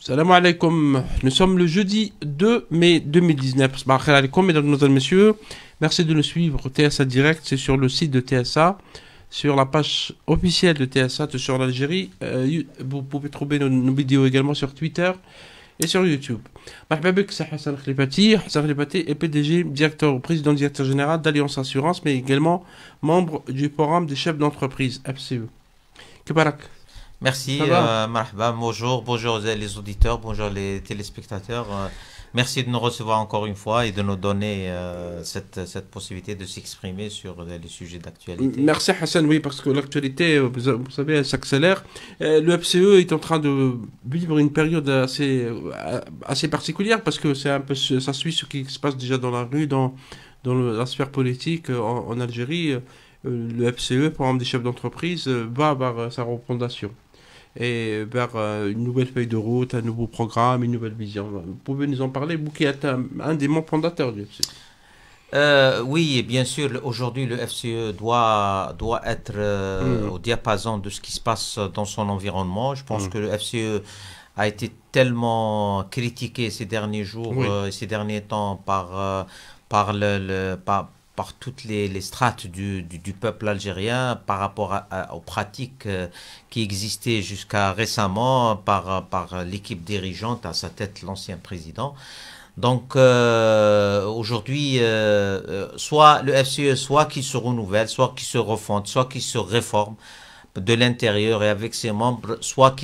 Salam alaikum. Nous sommes le jeudi 2 mai 2019. Sabah al-khair alaikum, mesdames, mesdemoiselles, messieurs. Merci de nous suivre. TSA Direct, c'est sur le site de TSA, sur la page officielle de TSA sur l'Algérie. Vous pouvez trouver nos vidéos également sur Twitter et sur YouTube. Marhaba bik, c'est Hassan Khlifati. Hassan Khlifati est PDG, président directeur général d'Alliance Assurance, mais également membre du forum des chefs d'entreprise, FCE. Kibarak. Merci, marhaba, bonjour les auditeurs, bonjour les téléspectateurs. Merci de nous recevoir encore une fois et de nous donner cette possibilité de s'exprimer sur les sujets d'actualité. Merci Hassan, oui, parce que l'actualité, vous savez, elle s'accélère. Le FCE est en train de vivre une période assez particulière parce que c'est un peu, ça suit ce qui se passe déjà dans la rue, dans la sphère politique en Algérie. Le FCE, par exemple des chefs d'entreprise, va vers sa refondation et vers une nouvelle feuille de route, un nouveau programme, une nouvelle vision. Vous pouvez nous en parler, vous qui êtes un des membres fondateurs du FCE. Oui, bien sûr, aujourd'hui le FCE doit être au diapason de ce qui se passe dans son environnement. Je pense que le FCE a été tellement critiqué ces derniers jours, ces derniers temps par toutes les strates du peuple algérien par rapport aux pratiques qui existaient jusqu'à récemment par l'équipe dirigeante, à sa tête l'ancien président. Donc aujourd'hui, soit le FCE, soit qu'il se renouvelle, soit qu'il se refonde, soit qu'il se réforme de l'intérieur et avec ses membres, soit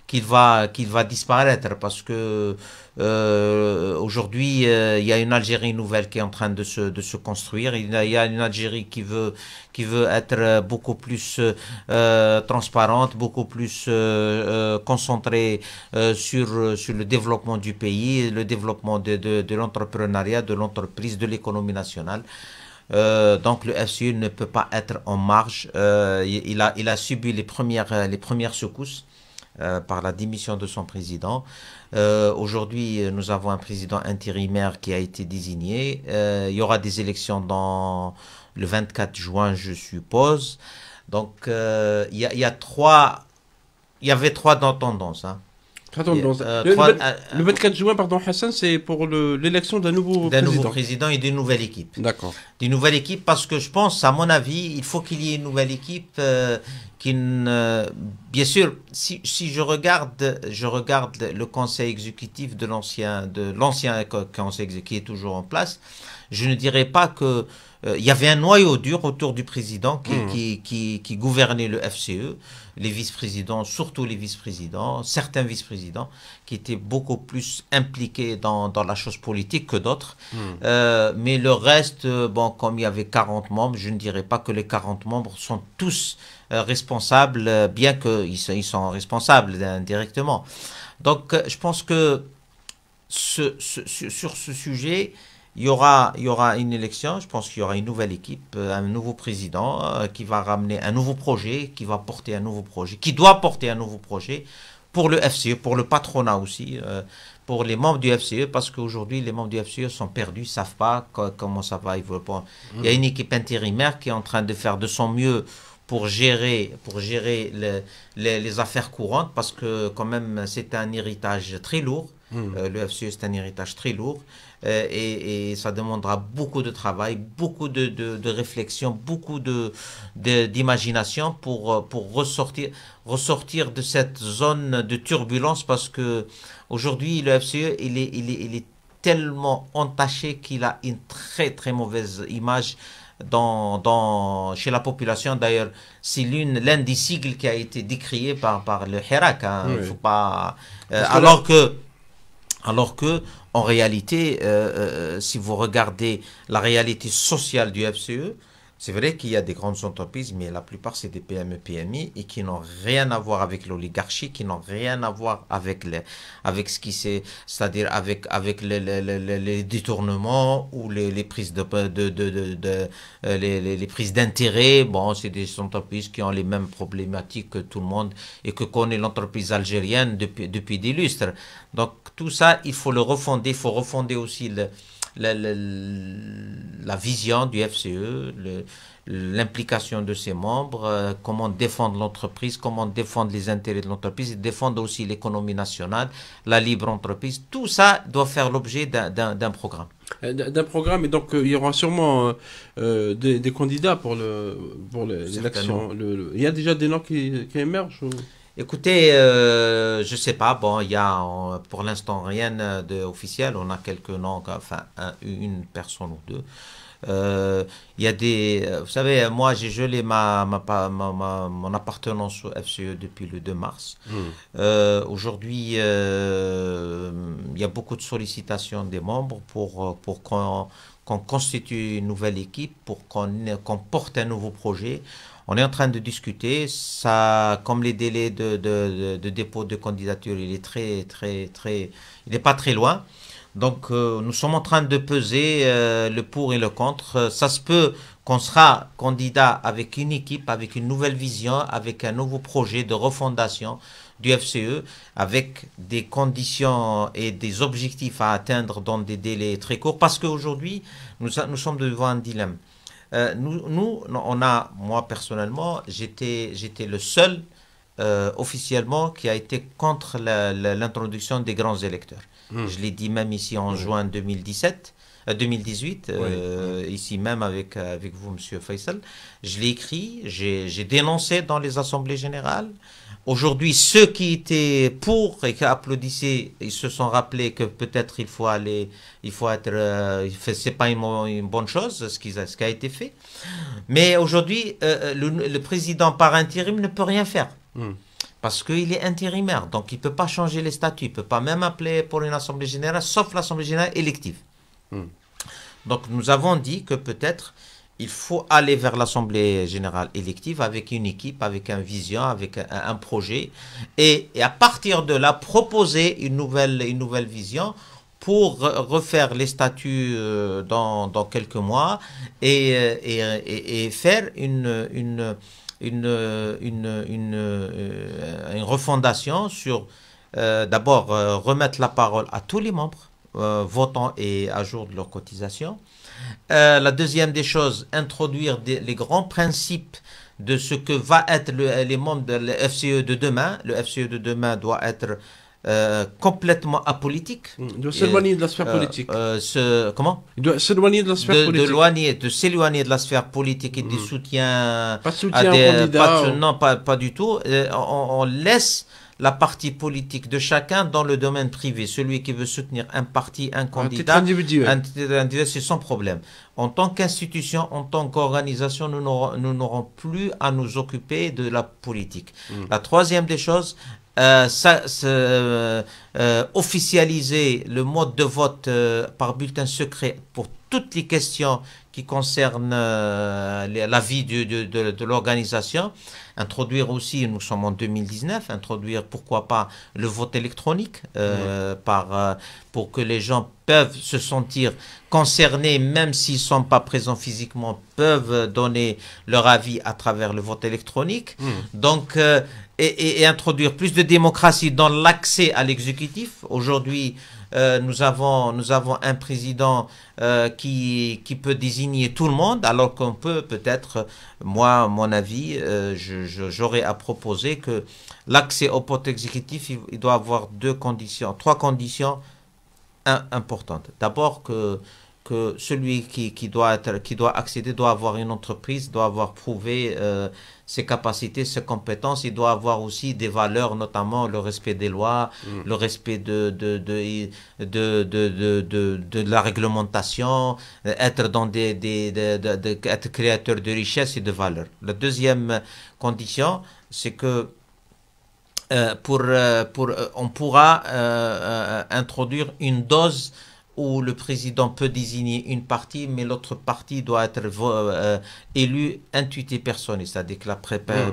qu'il va disparaître parce que aujourd'hui il y a une Algérie nouvelle qui est en train de se construire. Il y a une Algérie qui veut être beaucoup plus transparente, beaucoup plus concentrée sur le développement du pays, le développement de l'entrepreneuriat, de l'entreprise, de l'économie nationale. Donc le FCE ne peut pas être en marge. Il a subi les premières secousses par la démission de son président. Aujourd'hui, nous avons un président intérimaire qui a été désigné. Il y aura des élections le 24 juin, je suppose. Donc il y avait trois tendances. Hein. Le 24 juin, pardon, Hassan, c'est pour l'élection d'un nouveau président et d'une nouvelle équipe. D'accord. D'une nouvelle équipe parce que je pense, à mon avis, il faut qu'il y ait une nouvelle équipe bien sûr, si je regarde le conseil exécutif de l'ancien conseil exécutif qui est toujours en place, je ne dirais pas que il y avait un noyau dur autour du président qui gouvernait le FCE, les vice-présidents, surtout les vice-présidents, certains vice-présidents qui étaient beaucoup plus impliqués dans la chose politique que d'autres. Mais le reste, bon, comme il y avait 40 membres, je ne dirais pas que les 40 membres sont tous responsables, bien qu'ils sont responsables indirectement. Donc, je pense que sur ce sujet, il y aura une élection, je pense qu'il y aura une nouvelle équipe, un nouveau président qui va ramener un nouveau projet, qui doit porter un nouveau projet pour le FCE, pour le patronat aussi, pour les membres du FCE, parce qu'aujourd'hui, les membres du FCE sont perdus, ne savent pas comment ça va évoluer. Il y a une équipe intérimaire qui est en train de faire de son mieux pour gérer les affaires courantes, parce que quand même, c'est un héritage très lourd. Le FCE, c'est un héritage très lourd. Et ça demandera beaucoup de travail, beaucoup de réflexion, beaucoup d'imagination pour ressortir de cette zone de turbulence, parce que aujourd'hui le FCE il est tellement entaché qu'il a une très très mauvaise image chez la population. D'ailleurs, c'est l'un des sigles qui a été décrié par le Hirak. Hein. Oui. Faut pas, alors que en réalité, si vous regardez la réalité sociale du FCE, c'est vrai qu'il y a des grandes entreprises, mais la plupart c'est des PME, PMI et qui n'ont rien à voir avec l'oligarchie, qui n'ont rien à voir avec ce qui c'est-à-dire avec les détournements ou les prises les prises d'intérêt. Bon, c'est des entreprises qui ont les mêmes problématiques que tout le monde et que connaît l'entreprise algérienne depuis des lustres. Donc tout ça, il faut le refonder. Il faut refonder aussi la vision du FCE, l'implication de ses membres, comment défendre l'entreprise, comment défendre les intérêts de l'entreprise, et défendre aussi l'économie nationale, la libre entreprise. Tout ça doit faire l'objet d'un programme. D'un programme, et donc il y aura sûrement des candidats pour l'élection. Il y a déjà des noms qui émergent ou... Écoutez, je sais pas. Bon, il y a pour l'instant rien d'officiel. On a quelques noms, enfin une personne ou deux. Il y a vous savez, moi j'ai gelé mon appartenance au FCE depuis le 2 mars. Aujourd'hui, il y a beaucoup de sollicitations des membres pour qu'on constitue une nouvelle équipe, pour qu'on porte un nouveau projet. On est en train de discuter. Ça, comme les délais de dépôt de candidature, il n'est pas très loin. Donc, nous sommes en train de peser le pour et le contre. Ça se peut qu'on sera candidat avec une équipe, avec une nouvelle vision, avec un nouveau projet de refondation du FCE, avec des conditions et des objectifs à atteindre dans des délais très courts. Parce qu'aujourd'hui, nous sommes devant un dilemme. Moi personnellement, j'étais le seul officiellement qui a été contre l'introduction des grands électeurs. Je l'ai dit même ici en juin 2018, ici même avec vous, Monsieur Faisal. Je l'ai écrit, j'ai dénoncé dans les assemblées générales. Aujourd'hui, ceux qui étaient pour et qui applaudissaient, ils se sont rappelés que peut-être c'est pas une bonne chose ce qui a été fait. Mais aujourd'hui, le président par intérim ne peut rien faire. Parce qu'il est intérimaire, donc il ne peut pas changer les statuts, il ne peut pas même appeler pour une assemblée générale, sauf l'assemblée générale élective. Donc nous avons dit que peut-être il faut aller vers l'assemblée générale élective avec une équipe, avec une vision, avec un projet, et à partir de là proposer une nouvelle vision pour refaire les statuts dans quelques mois et faire une refondation sur, d'abord, remettre la parole à tous les membres votants et à jour de leur cotisation. La deuxième des choses, introduire les grands principes de ce que va être les membres de le FCE de demain. Le FCE de demain doit être complètement apolitique. Il doit s'éloigner de la sphère politique. Comment? Il doit s'éloigner de la sphère politique. De s'éloigner de la sphère politique et des soutiens. Pas de soutien aux candidats. Non, pas du tout. On laisse la partie politique de chacun dans le domaine privé. Celui qui veut soutenir un parti, un candidat, un titre individuel, c'est son problème. En tant qu'institution, en tant qu'organisation, nous n'aurons plus à nous occuper de la politique. La troisième des choses, officialiser le mode de vote par bulletin secret pour toutes les questions qui concernent la vie de l'organisation. Introduire aussi, nous sommes en 2019, introduire pourquoi pas le vote électronique pour que les gens peuvent se sentir concernés, même s'ils ne sont pas présents physiquement, peuvent donner leur avis à travers le vote électronique. Donc, et introduire plus de démocratie dans l'accès à l'exécutif. Aujourd'hui, nous avons un président qui peut désigner tout le monde, alors qu'on peut peut-être, moi, à mon avis, j'aurais à proposer que l'accès au poste exécutif, il doit avoir trois conditions importantes. D'abord que celui qui doit accéder doit avoir une entreprise, doit avoir prouvé ses capacités, ses compétences. Il doit avoir aussi des valeurs, notamment le respect des lois, le respect de la réglementation, être être créateur de richesse et de valeurs. La deuxième condition, c'est que on pourra introduire une dose où le président peut désigner une partie, mais l'autre partie doit être élue intuité personne, c'est-à-dire que la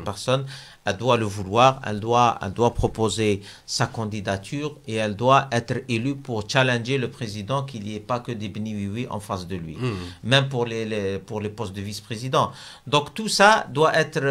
personne elle doit le vouloir, elle doit proposer sa candidature et elle doit être élue pour challenger le président, qu'il n'y ait pas que des bni oui en face de lui, même pour les postes de vice-président. Donc tout ça doit être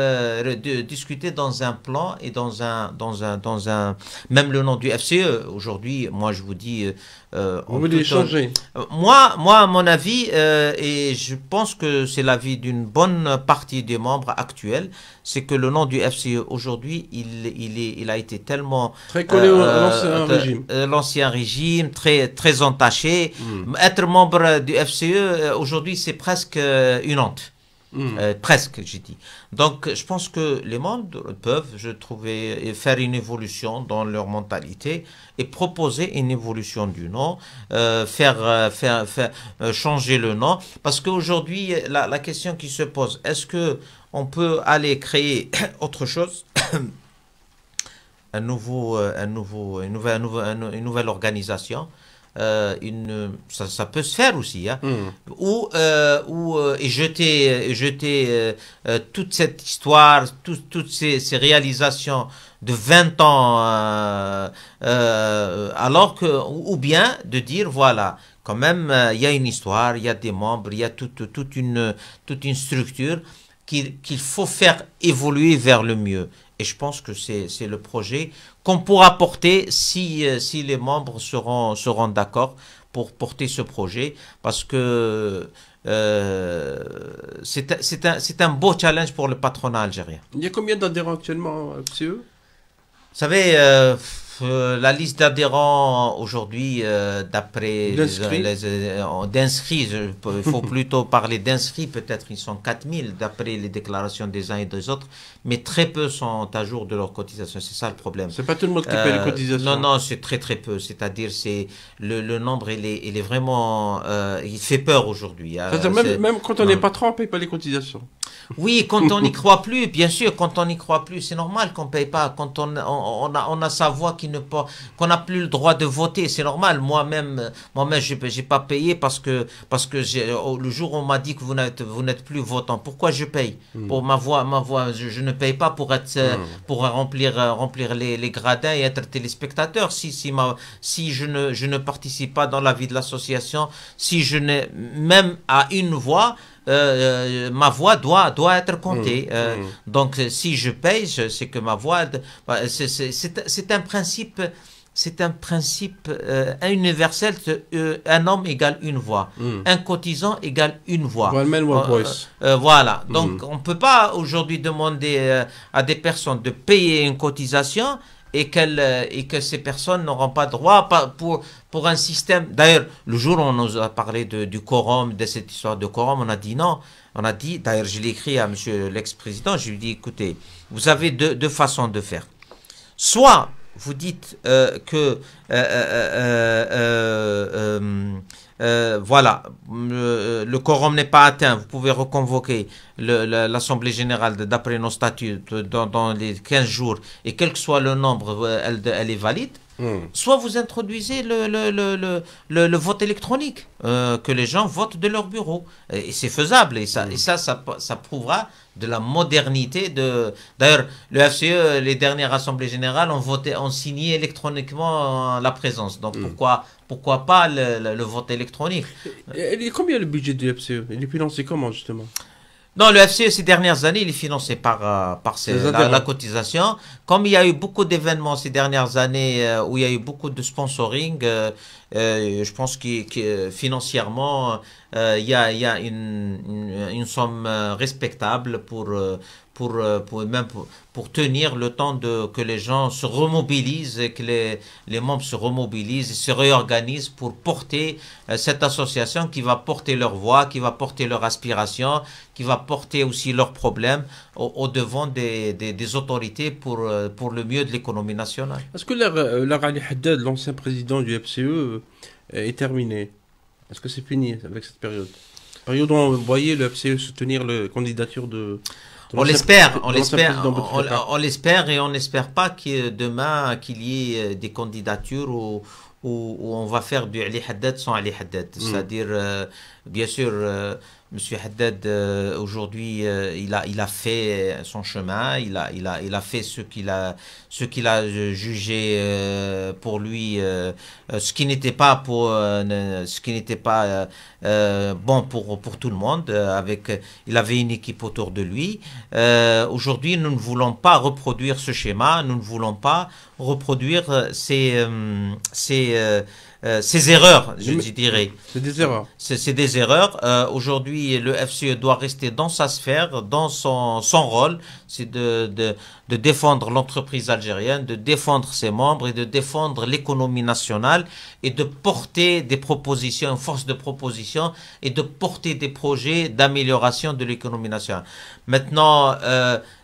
discuté dans un plan et dans un même le nom du FCE. Aujourd'hui, moi je vous dis, vous voulez changer? Moi, à mon avis, et je pense que c'est l'avis d'une bonne partie des membres actuels, c'est que le nom du FCE aujourd'hui, il a été tellement très collé à l'ancien régime. L'ancien régime, très entaché. Être membre du FCE aujourd'hui, c'est presque une honte. Presque, j'ai dit. Donc, je pense que les membres peuvent, je trouvais, faire une évolution dans leur mentalité et proposer une évolution du nom, changer le nom. Parce qu'aujourd'hui, la question qui se pose, est-ce que on peut aller créer autre chose, une nouvelle organisation? Ça peut se faire aussi, hein. Et jeter toute cette histoire, toutes ces réalisations de 20 ans, alors que, ou bien de dire, voilà, quand même, il y a une histoire, il y a des membres, il y a toute une structure qu'il faut faire évoluer vers le mieux. Et je pense que c'est le projet qu'on pourra porter si les membres seront d'accord pour porter ce projet, parce que c'est un beau challenge pour le patronat algérien. Il y a combien d'adhérents actuellement à FCE? Vous savez, la liste d'adhérents aujourd'hui, d'après d'inscrits, il faut plutôt parler d'inscrits, peut-être ils sont 4000 d'après les déclarations des uns et des autres, mais très peu sont à jour de leur cotisation, c'est ça le problème. C'est pas tout le monde qui paie les cotisations. Non, c'est très peu, c'est-à-dire c'est le nombre, il est vraiment, il fait peur aujourd'hui. C'est-à-dire même quand on est patron, on paye pas les cotisations. Oui, quand on n'y croit plus, bien sûr, quand on n'y croit plus, c'est normal qu'on ne paye pas. Quand on a sa voix qu'on n'a plus le droit de voter, c'est normal. Moi-même, j'ai pas payé parce que le jour où on m'a dit que vous n'êtes plus votant, pourquoi je paye? Pour ma voix, je ne paye pas pour remplir les gradins et être téléspectateur. Si je ne participe pas dans la vie de l'association, si je n'ai même à une voix, ma voix doit être comptée. Donc, si je paye, c'est que ma voix, c'est un principe. C'est un principe universel. Un homme égale une voix. Un cotisant égale une voix. One man, one voice. Voilà. Donc, on ne peut pas aujourd'hui demander à des personnes de payer une cotisation et que ces personnes n'auront pas droit pour un système. D'ailleurs, le jour où on nous a parlé du quorum, de cette histoire de quorum, on a dit non. On a dit, d'ailleurs, je l'ai écrit à monsieur l'ex-président, je lui ai dit, écoutez, vous avez deux façons de faire. Soit vous dites que voilà, le quorum n'est pas atteint, vous pouvez reconvoquer l'Assemblée générale d'après nos statuts dans les 15 jours, et quel que soit le nombre, elle est valide. Soit vous introduisez le vote électronique, que les gens votent de leur bureau. Et c'est faisable, et ça prouvera de la modernité. D'ailleurs, le FCE, les dernières assemblées générales ont signé électroniquement la présence. Donc pourquoi pas le vote électronique? Et combien le budget du FCE? Il est financé comment, justement? Non, le FCE, ces dernières années, il est financé par la cotisation. Comme il y a eu beaucoup d'événements ces dernières années où il y a eu beaucoup de sponsoring, je pense que financièrement, il y a une somme respectable pour tenir le temps que les gens se remobilisent et que les membres se remobilisent et se réorganisent pour porter cette association qui va porter leur voix, qui va porter leur aspiration, qui va porter aussi leurs problèmes au devant des autorités pour le mieux de l'économie nationale. Est-ce que l'ère Ali Haddad, l'ancien président du FCE, est terminée? Est-ce que c'est fini avec cette période? Période où on voyait le FCE soutenir la candidature de... On l'espère et on n'espère pas que demain qu'il y ait des candidatures où on va faire du Ali Haddad sans Ali Haddad. C'est-à-dire, bien sûr, Monsieur Haddad, aujourd'hui, il a fait son chemin, il a fait ce qu'il a jugé pour lui, ce qui n'était pas bon pour tout le monde. Il avait une équipe autour de lui. Aujourd'hui, nous ne voulons pas reproduire ce schéma, nous ne voulons pas reproduire ces erreurs, je dirais. C'est des erreurs. C'est des erreurs. Aujourd'hui, le FCE doit rester dans sa sphère, dans son rôle. C'est de défendre l'entreprise algérienne, de défendre ses membres et de défendre l'économie nationale et de porter des propositions, une force de proposition et de porter des projets d'amélioration de l'économie nationale. Maintenant,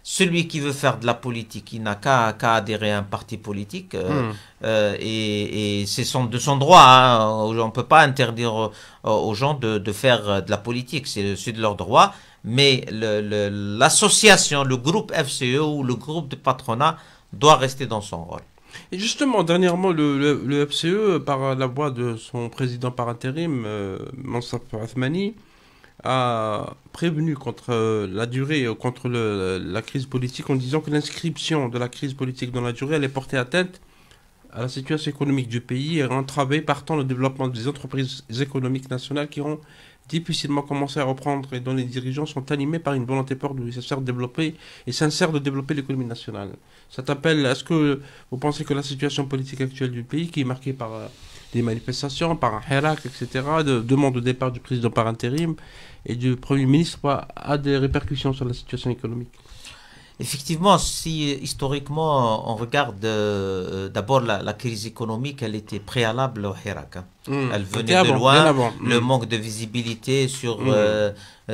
celui qui veut faire de la politique, il n'a qu'à adhérer à un parti politique et c'est de son droit. Hein. On ne peut pas interdire aux gens de faire de la politique, c'est de leur droit. Mais l'association, le groupe FCE ou le groupe de patronat doit rester dans son rôle. Et justement, dernièrement, le FCE, par la voix de son président par intérim, Monsaf Othmani, a prévenu contre la durée, contre la crise politique, en disant que l'inscription de la crise politique dans la durée allait porter atteinte à la situation économique du pays et entraver partant le développement des entreprises économiques nationales qui ont difficilement commencé à reprendre et dont les dirigeants sont animés par une volonté forte de développer et sincère de développer l'économie nationale. Ça t'appelle, est-ce que vous pensez que la situation politique actuelle du pays, qui est marquée par des manifestations, par un hirak, etc., de demande de départ du président par intérim et du Premier ministre, a des répercussions sur la situation économique? Effectivement, si historiquement on regarde d'abord la crise économique, elle était préalable au hirak. Hein. Elle venait de loin, le manque de visibilité sur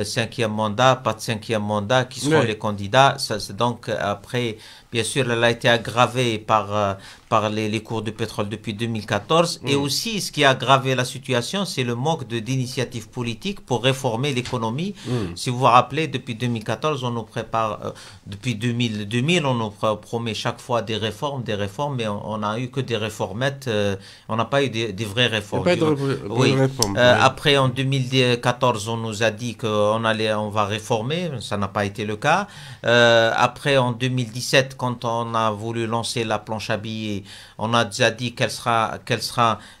cinquième mandat, pas de cinquième mandat, qui seront les candidats. Donc après, bien sûr, elle a été aggravée par les cours du pétrole depuis 2014. Et aussi, ce qui a aggravé la situation, c'est le manque d'initiatives politiques pour réformer l'économie. Si vous vous rappelez, depuis 2014, on nous prépare, depuis 2000, on nous promet chaque fois des réformes, mais on n'a eu que des réformettes, on n'a pas eu des vraies réformes. Oui. Après, en 2014, on nous a dit qu'on va réformer, ça n'a pas été le cas. Après, en 2017, quand on a voulu lancer la planche à billets, on a déjà dit qu'elle sera,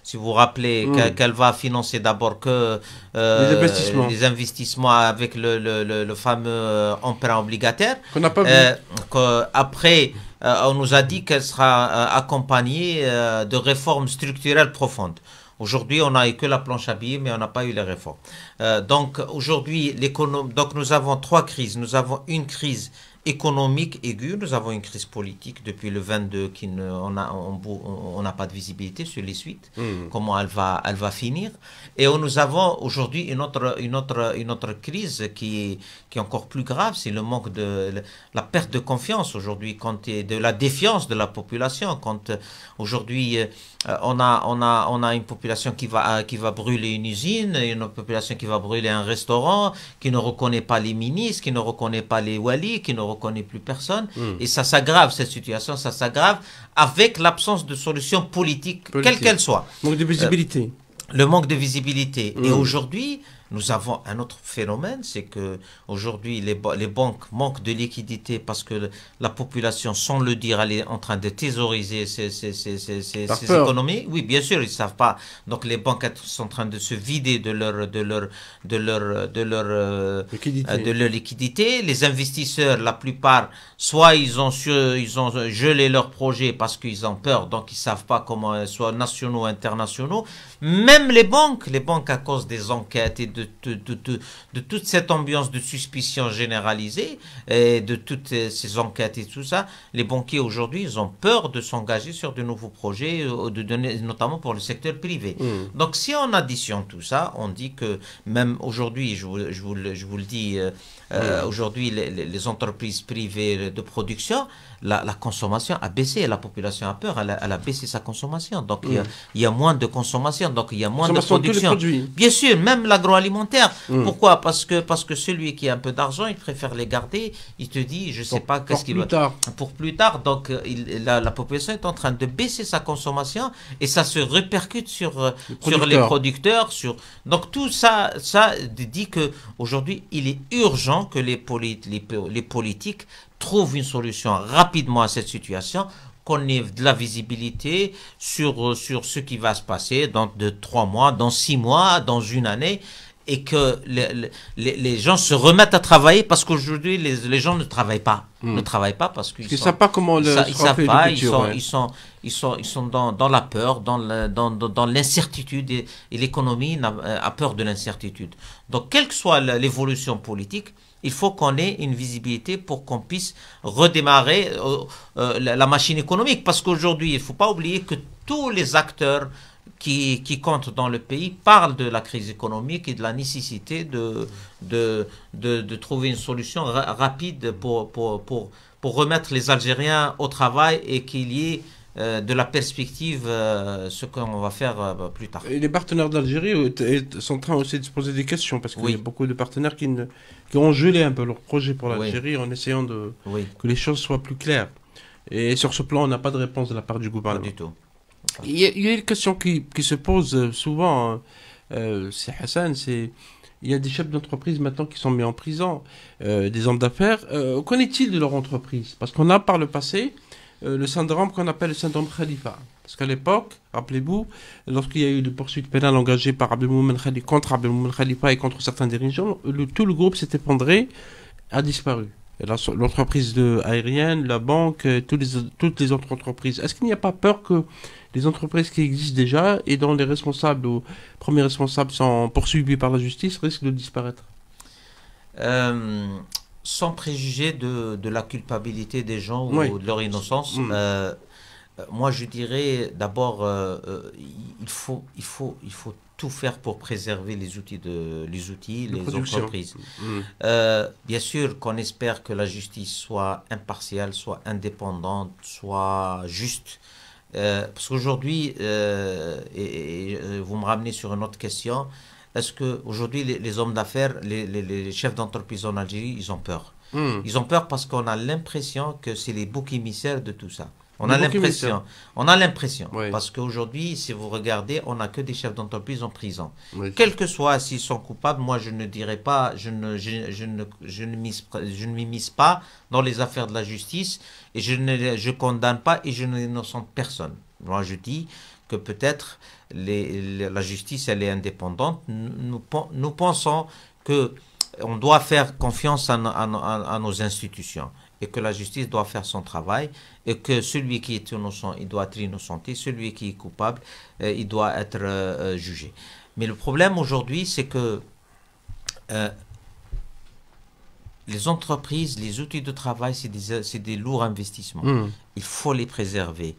si vous vous rappelez, qu'elle va financer d'abord que les investissements avec le fameux emprunt obligataire. Qu'on n'a pas vu. Après, on nous a dit qu'elle sera accompagnée de réformes structurelles profondes. Aujourd'hui, on n'a eu que la planche à billets, mais on n'a pas eu les réformes. Donc, aujourd'hui, donc nous avons trois crises. Nous avons une crise économique aiguë, nous avons une crise politique depuis le 22 on n'a pas de visibilité sur les suites, comment elle va finir. Et nous avons aujourd'hui une autre crise qui est encore plus grave, c'est le manque la perte de confiance aujourd'hui, de la défiance de la population. Quand aujourd'hui on a une population qui va brûler une usine, une population qui va brûler un restaurant, qui ne reconnaît pas les ministres, qui ne reconnaît pas les walis, qui ne reconnaît plus personne. Et ça s'aggrave, cette situation, ça s'aggrave avec l'absence de solution politique, quelle qu'elle soit. Manque de visibilité. Le manque de visibilité. Et aujourd'hui, nous avons un autre phénomène, c'est que aujourd'hui les banques manquent de liquidité parce que la population, sans le dire, elle est en train de thésauriser ces économies. Oui, bien sûr, ils ne savent pas. Donc les banques sont en train de se vider de leur liquidité. Les investisseurs, la plupart, soit ils ont gelé leurs projets parce qu'ils ont peur, donc ils ne savent pas comment, soit nationaux ou internationaux. Même les banques à cause des enquêtes et de toute cette ambiance de suspicion généralisée et de toutes ces enquêtes et tout ça, les banquiers aujourd'hui, ils ont peur de s'engager sur de nouveaux projets, notamment pour le secteur privé. Donc si on additionne tout ça, on dit que même aujourd'hui, je vous le dis, aujourd'hui les entreprises privées de production, la consommation a baissé, la population a peur, elle a baissé sa consommation. Donc il y a moins de consommation, donc il y a moins de production. Bien sûr, même l'agroalimentaire. alimentaire. Pourquoi? Parce que celui qui a un peu d'argent, il préfère les garder. Il te dit, je sais pas qu'est-ce qu'il va... Pour plus tard. Donc, la population est en train de baisser sa consommation et ça se répercute sur les producteurs. Donc, tout ça dit que aujourd'hui, il est urgent que les politiques trouvent une solution rapidement à cette situation, qu'on ait de la visibilité sur ce qui va se passer dans 3 mois, dans 6 mois, dans une année, et que les gens se remettent à travailler, parce qu'aujourd'hui, les gens ne travaillent pas. Ne travaillent pas parce qu'ils ne savent pas comment ils savent pas, ils sont dans la peur, dans l'incertitude, et l'économie a peur de l'incertitude. Donc, quelle que soit l'évolution politique, il faut qu'on ait une visibilité pour qu'on puisse redémarrer la machine économique. Parce qu'aujourd'hui, il ne faut pas oublier que tous les acteurs qui comptent dans le pays parlent de la crise économique et de la nécessité de trouver une solution rapide pour remettre les Algériens au travail et qu'il y ait de la perspective, ce qu'on va faire plus tard. Et les partenaires d'Algérie sont en train aussi de se poser des questions, parce qu'il y a beaucoup de partenaires qui ont gelé un peu leur projet pour l'Algérie en essayant que les choses soient plus claires. Et sur ce plan, on n'a pas de réponse de la part du gouvernement. Pas du tout. Il y a une question qui se pose souvent, c'est Hassan, il y a des chefs d'entreprise maintenant qui sont mis en prison, des hommes d'affaires. Qu'en est-il de leur entreprise? Parce qu'on a par le passé le syndrome qu'on appelle le syndrome Khalifa. Parce qu'à l'époque, rappelez-vous, lorsqu'il y a eu des poursuites pénales engagées par Abdelmoumen Khalifa, contre Abdelmoumen Khalifa et contre certains dirigeants, tout le groupe s'est effondré, a disparu. L'entreprise aérienne, la banque, toutes les autres entreprises. Est-ce qu'il n'y a pas peur que les entreprises qui existent déjà et dont les responsables ou premiers responsables sont poursuivis par la justice risquent de disparaître? Sans préjuger de la culpabilité des gens ou de leur innocence, moi je dirais d'abord il faut tout faire pour préserver les entreprises. Bien sûr qu'on espère que la justice soit impartiale, soit indépendante, soit juste. Parce qu'aujourd'hui, et vous me ramenez sur une autre question, est-ce qu'aujourd'hui les hommes d'affaires, les chefs d'entreprise en Algérie, ils ont peur? Ils ont peur parce qu'on a l'impression que c'est les boucs émissaires de tout ça. On a l'impression, parce qu'aujourd'hui, si vous regardez, on n'a que des chefs d'entreprise en prison. Quel que soit s'ils sont coupables, moi je ne dirais pas, je ne m'immisce pas dans les affaires de la justice, et je condamne pas et je n'innocente personne. Moi je dis que peut-être la justice elle est indépendante. Nous pensons que on doit faire confiance à nos institutions, et que la justice doit faire son travail, et que celui qui est innocent, il doit être innocenté, celui qui est coupable, il doit être jugé. Mais le problème aujourd'hui, c'est que les entreprises, les outils de travail, c'est des lourds investissements. Il faut les préserver.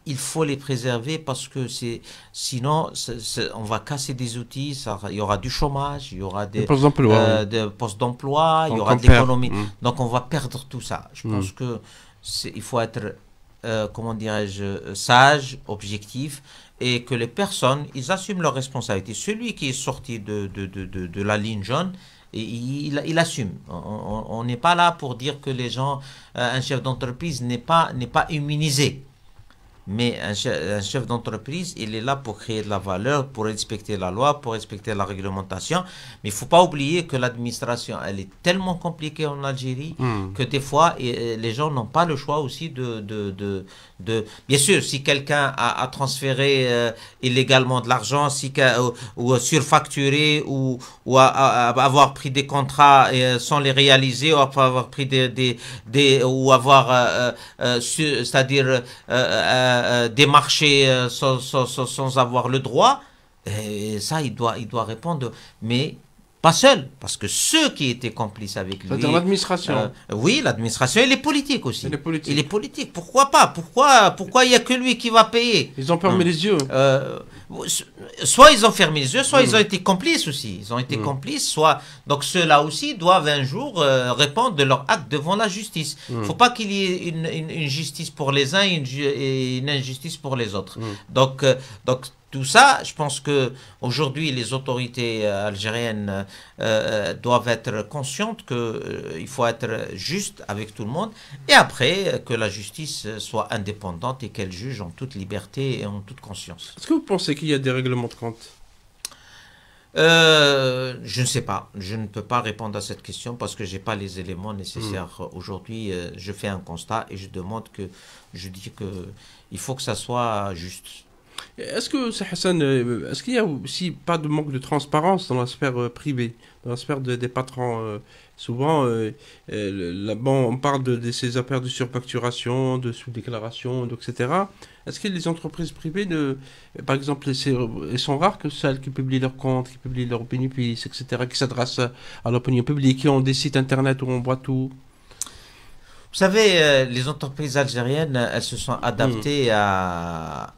Il faut les préserver parce que sinon on va casser des outils, il y aura du chômage, il y aura des postes d'emploi, il y aura de l'économie. Donc on va perdre tout ça. Je pense que il faut être, comment dirais-je, sage, objectif, et que les personnes, ils assument leurs responsabilités. Celui qui est sorti de la ligne jaune, il assume. On n'est pas là pour dire que les gens, un chef d'entreprise n'est pas immunisé. Mais un chef d'entreprise, il est là pour créer de la valeur, pour respecter la loi, pour respecter la réglementation. Mais il ne faut pas oublier que l'administration, elle est tellement compliquée en Algérie que des fois, les gens n'ont pas le choix aussi Bien sûr, si quelqu'un a transféré illégalement de l'argent, ou surfacturé, ou avoir pris des contrats sans les réaliser, ou avoir pris ou avoir, c'est-à-dire démarcher sans avoir le droit, et ça il doit répondre, mais pas seul, parce que ceux qui étaient complices avec lui, c'est-à-dire l'administration, oui, l'administration, et les politiques aussi, et les politiques, pourquoi pas, pourquoi il y a que lui qui va payer? Ils ont fermé les yeux, soit ils ont fermé les yeux, soit ils ont été complices aussi, donc ceux-là aussi doivent un jour répondre de leur acte devant la justice. Il ne faut pas qu'il y ait une justice pour les uns et une injustice pour les autres. Donc Tout ça, je pense que aujourd'hui les autorités algériennes doivent être conscientes qu'il faut être juste avec tout le monde et après que la justice soit indépendante et qu'elle juge en toute liberté et en toute conscience. Est-ce que vous pensez qu'il y a des règlements de compte? Je ne sais pas. Je ne peux pas répondre à cette question parce que j'ai pas les éléments nécessaires. Aujourd'hui, je fais un constat et je dis que il faut que ça soit juste. Est-ce que, c'est Hassan, est-ce qu'il y a aussi pas de manque de transparence dans la sphère privée, dans la sphère des patrons souvent, on parle de ces affaires de surfacturation, de sous-déclaration, etc. Est-ce que les entreprises privées, par exemple, elles sont rares que celles qui publient leurs comptes, qui publient leurs bénéfices, etc., qui s'adressent à l'opinion publique, qui ont des sites internet où on voit tout? Vous savez, les entreprises algériennes, elles se sont adaptées à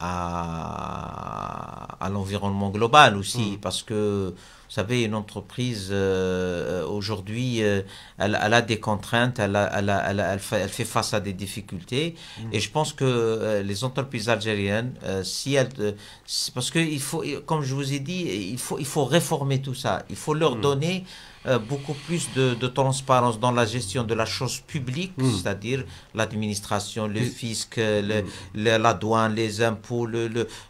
l'environnement global aussi, parce que, vous savez, une entreprise, aujourd'hui, elle a des contraintes, elle fait face à des difficultés, et je pense que les entreprises algériennes, parce que il faut, comme je vous ai dit, il faut réformer tout ça, il faut leur donner beaucoup plus de transparence dans la gestion de la chose publique, c'est-à-dire l'administration, le fisc, la douane, les impôts,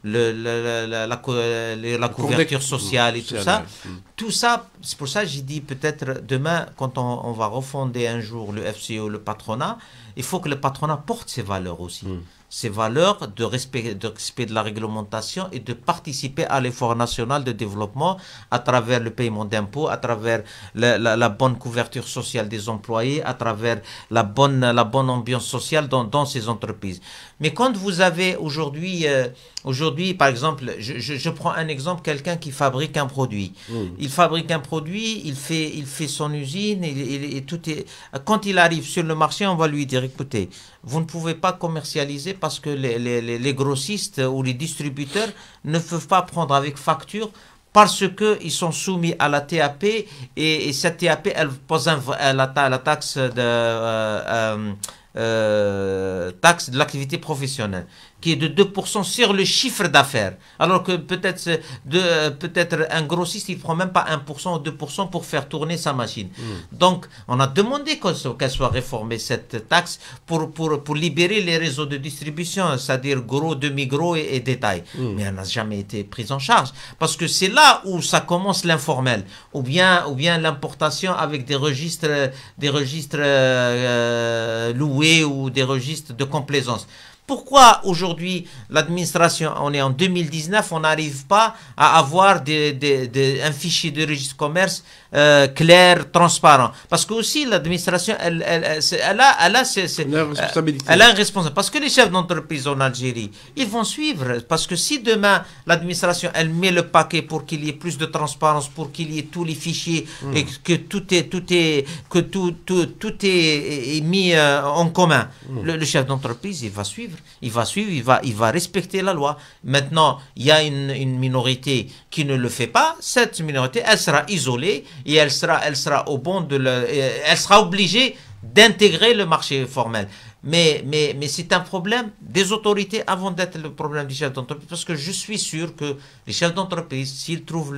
la couverture sociale et tout ça. Tout ça, c'est pour ça que j'ai dit peut-être demain, quand on va refonder un jour le FCO, le patronat, il faut que le patronat porte ses valeurs aussi. Ces valeurs de respect de la réglementation et de participer à l'effort national de développement à travers le paiement d'impôts, à travers la bonne couverture sociale des employés, à travers la bonne ambiance sociale dans ces entreprises. Mais quand vous avez aujourd'hui, par exemple, je prends un exemple, quelqu'un qui fabrique un produit. Il fabrique un produit, il fait son usine, et tout est. Quand il arrive sur le marché, on va lui dire, écoutez, vous ne pouvez pas commercialiser parce que les grossistes ou les distributeurs ne peuvent pas prendre avec facture parce qu'ils sont soumis à la TAP et cette TAP, elle pose la taxe taxe de l'activité professionnelle qui est de 2% sur le chiffre d'affaires. Alors que peut-être un grossiste, il ne prend même pas 1% ou 2% pour faire tourner sa machine. Donc, on a demandé qu'elle soit réformée, cette taxe, pour libérer les réseaux de distribution, c'est-à-dire gros, demi-gros et détail. Mais elle n'a jamais été prise en charge. Parce que c'est là où ça commence l'informel. Ou bien l'importation avec des registres loués ou des registres de complaisance. Pourquoi aujourd'hui l'administration, on est en 2019, on n'arrive pas à avoir un fichier de registre commerce clair, transparent? Parce que aussi l'administration, elle a une responsabilité. Elle a une responsabilité. Parce que les chefs d'entreprise en Algérie, ils vont suivre. Parce que si demain l'administration, elle met le paquet pour qu'il y ait plus de transparence, pour qu'il y ait tous les fichiers et que tout est mis en commun, le chef d'entreprise, il va suivre. Il va respecter la loi. Maintenant, il y a une minorité qui ne le fait pas. Cette minorité, elle sera isolée et elle sera elle sera obligée d'intégrer le marché formel. Mais c'est un problème des autorités avant d'être le problème des chefs d'entreprise. Parce que je suis sûr que les chefs d'entreprise, s'ils trouvent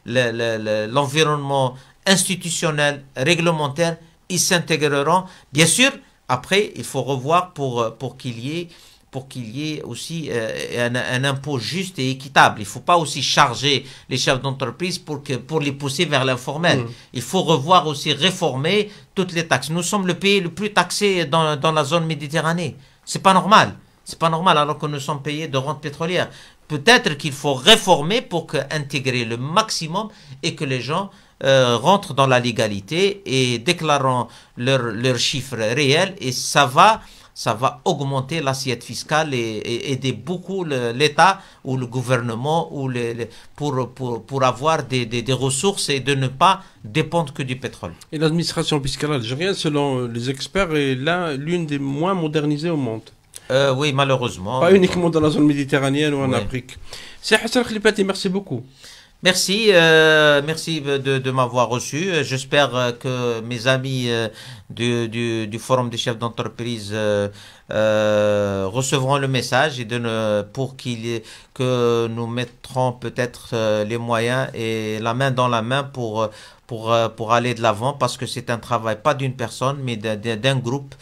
l'environnement institutionnel, réglementaire, ils s'intégreront. Bien sûr, après, il faut revoir pour qu'il y ait aussi un impôt juste et équitable. Il ne faut pas aussi charger les chefs d'entreprise pour les pousser vers l'informel. Il faut revoir aussi, réformer toutes les taxes. Nous sommes le pays le plus taxé dans la zone Méditerranée. C'est pas normal. C'est pas normal alors que nous sommes payés de rente pétrolière. Peut-être qu'il faut réformer pour intégrer le maximum et que les gens rentrent dans la légalité et déclarant leurs chiffres réels, et ça va augmenter l'assiette fiscale et aider beaucoup l'État ou le gouvernement pour avoir des ressources et de ne pas dépendre que du pétrole. Et l'administration fiscale algérienne, selon les experts, est l'une des moins modernisées au monde. Oui, malheureusement. Pas uniquement dans la zone méditerranéenne ou en Afrique. C'est Hassan Khlifati, merci beaucoup. Merci, merci de m'avoir reçu. J'espère que mes amis du Forum des chefs d'entreprise recevront le message et pour que nous mettrons peut-être les moyens et la main dans la main pour aller de l'avant, parce que c'est un travail pas d'une personne mais d'un groupe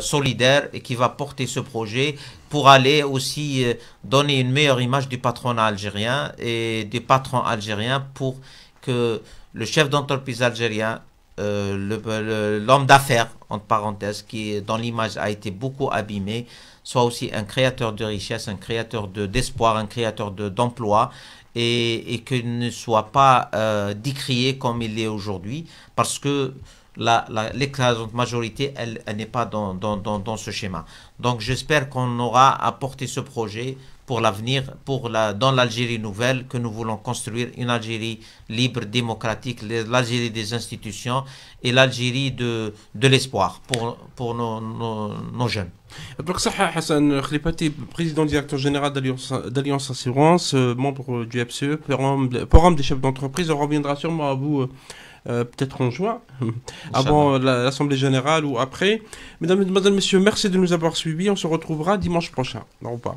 solidaire et qui va porter ce projet pour aller aussi donner une meilleure image du patronat algérien et des patrons algériens, pour que le chef d'entreprise algérien, l'homme d'affaires, entre parenthèses, qui dans l'image a été beaucoup abîmé, soit aussi un créateur de richesse, un créateur d'espoir, un créateur d'emploi, et qu'il ne soit pas décrié comme il est aujourd'hui, parce que l'écrasante majorité, elle n'est pas dans ce schéma. Donc j'espère qu'on aura apporté ce projet pour l'avenir, dans l'Algérie nouvelle que nous voulons construire, une Algérie libre, démocratique, l'Algérie des institutions et l'Algérie de l'espoir pour nos jeunes. Donc ça, Hassan Khlipati, président directeur général d'Alliance Assurance, membre du FCE, forum des chefs d'entreprise. On reviendra sûrement à vous peut-être en juin, avant l'Assemblée Générale ou après. Mesdames et Messieurs, merci de nous avoir suivis. On se retrouvera dimanche prochain. Au revoir.